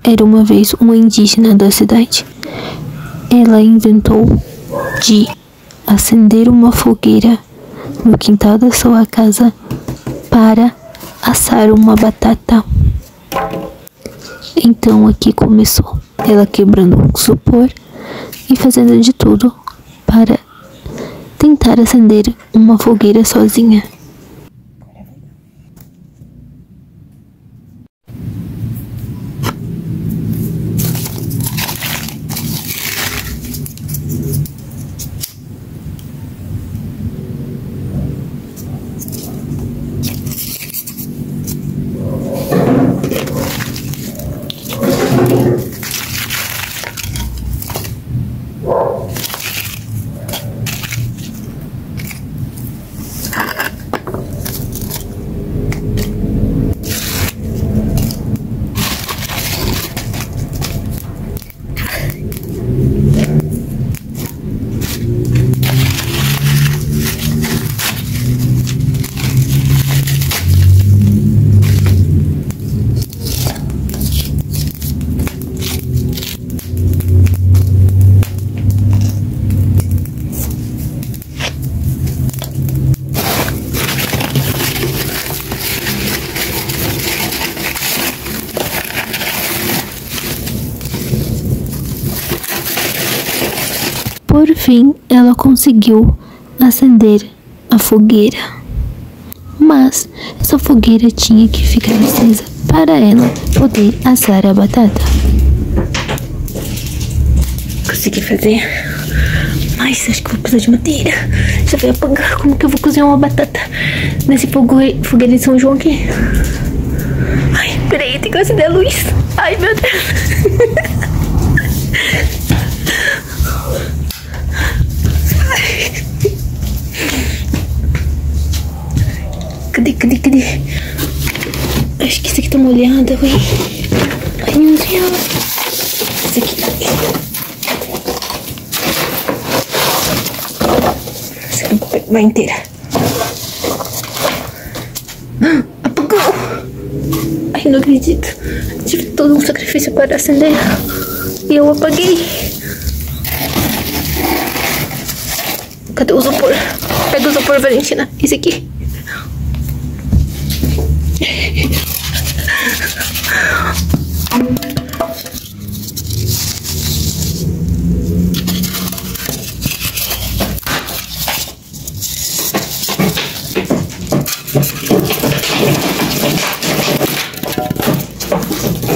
Era uma vez uma indígena da cidade. Ela inventou de acender uma fogueira no quintal da sua casa para assar uma batata. Então aqui começou, ela quebrando um isopor e fazendo de tudo para tentar acender uma fogueira sozinha. Por fim, ela conseguiu acender a fogueira. Mas essa fogueira tinha que ficar acesa para ela poder assar a batata. Consegui fazer, mas acho que vou precisar de madeira. Já vai apagar. Como que eu vou cozinhar uma batata nesse fogueira de São João aqui? Ai, peraí, tem que acender a luz. Ai, meu Deus. Cadê? Acho que esse aqui tá molhado, ué. Ai, meu Deus. Esse aqui tá... Esse aqui eu vou pegar inteira. Apagou. Ai, não acredito. Tive todo um sacrifício para acender e eu apaguei. Cadê o isopor? Pega o isopor, Valentina. Esse aqui.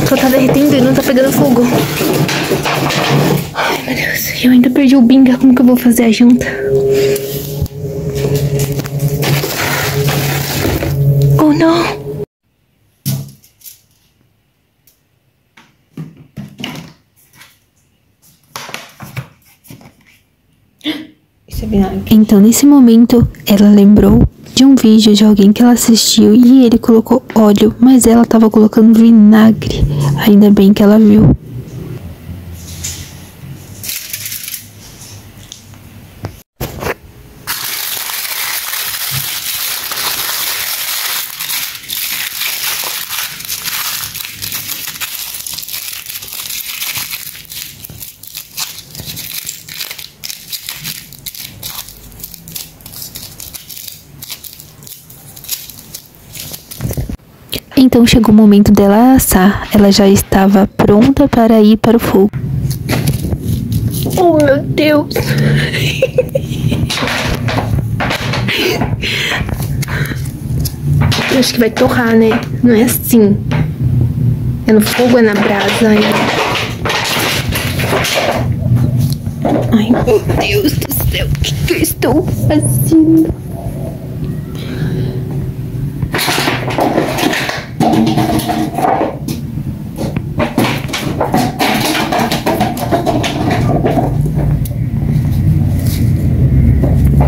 Só tá derretendo e não tá pegando fogo. Ai, meu Deus. Eu ainda perdi o binga. Como que eu vou fazer a janta? Oh, não. Então, nesse momento, ela lembrou de um vídeo de alguém que ela assistiu e ele colocou óleo, mas ela estava colocando vinagre. Ainda bem que ela viu. Então chegou o momento dela assar. Ela já estava pronta para ir para o fogo. Oh, meu Deus! Eu acho que vai torrar, né? Não é assim. É no fogo, é na brasa. Ai, meu Deus do céu. O que eu estou fazendo?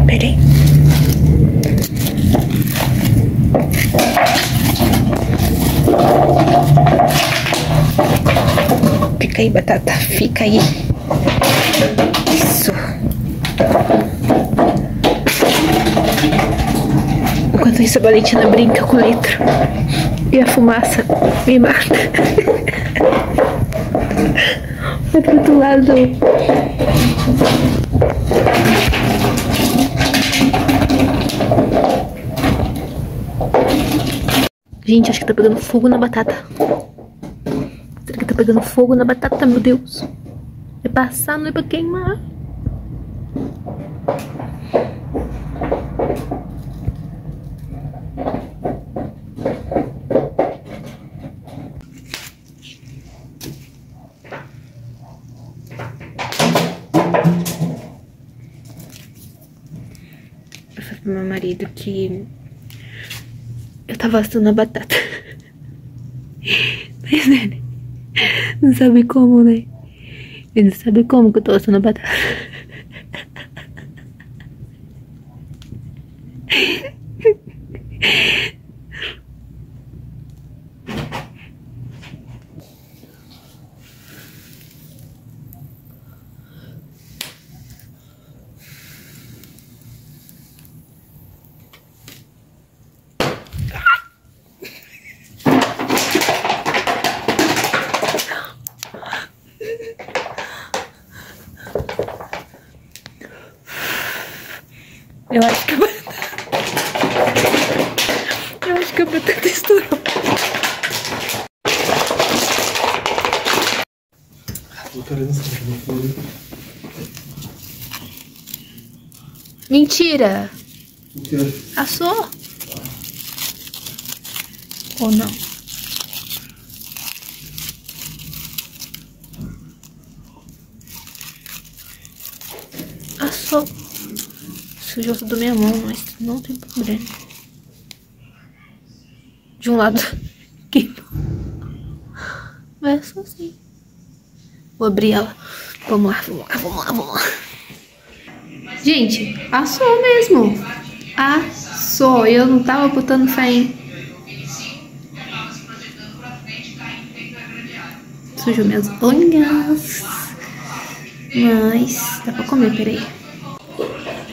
Peraí. Fica aí, batata. Fica aí. Isso. Enquanto isso, a Valentina brinca com o litro. E a fumaça me mata. Vai pro outro lado. Gente, acho que tá pegando fogo na batata. Será que tá pegando fogo na batata, meu Deus? É passar, não é pra queimar. Eu falei pro meu marido que eu tava assando a batata. Mas ele não sabe como, né? Ele não sabe como que eu tô assando a batata. Eu acho que a batata... Eu acho que a batata estourou. Mentira! Assou? Ou não? Assou. Sujou tudo minha mão, mas não tem problema. De um lado aqui. Mas é só assim. Vou abrir ela. Vamos lá, vamos lá, vamos lá, vamos lá. Gente, assou mesmo. Assou. Eu não tava botando fé em... Sujou minhas unhas. Mas dá pra comer, peraí.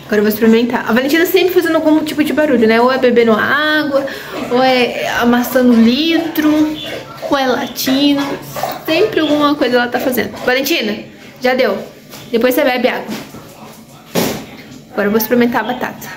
Agora eu vou experimentar. A Valentina sempre fazendo algum tipo de barulho, né? Ou é bebendo água, ou é amassando litro, ou é latindo. Sempre alguma coisa ela tá fazendo. Valentina, já deu. Depois você bebe água. Agora eu vou experimentar a batata.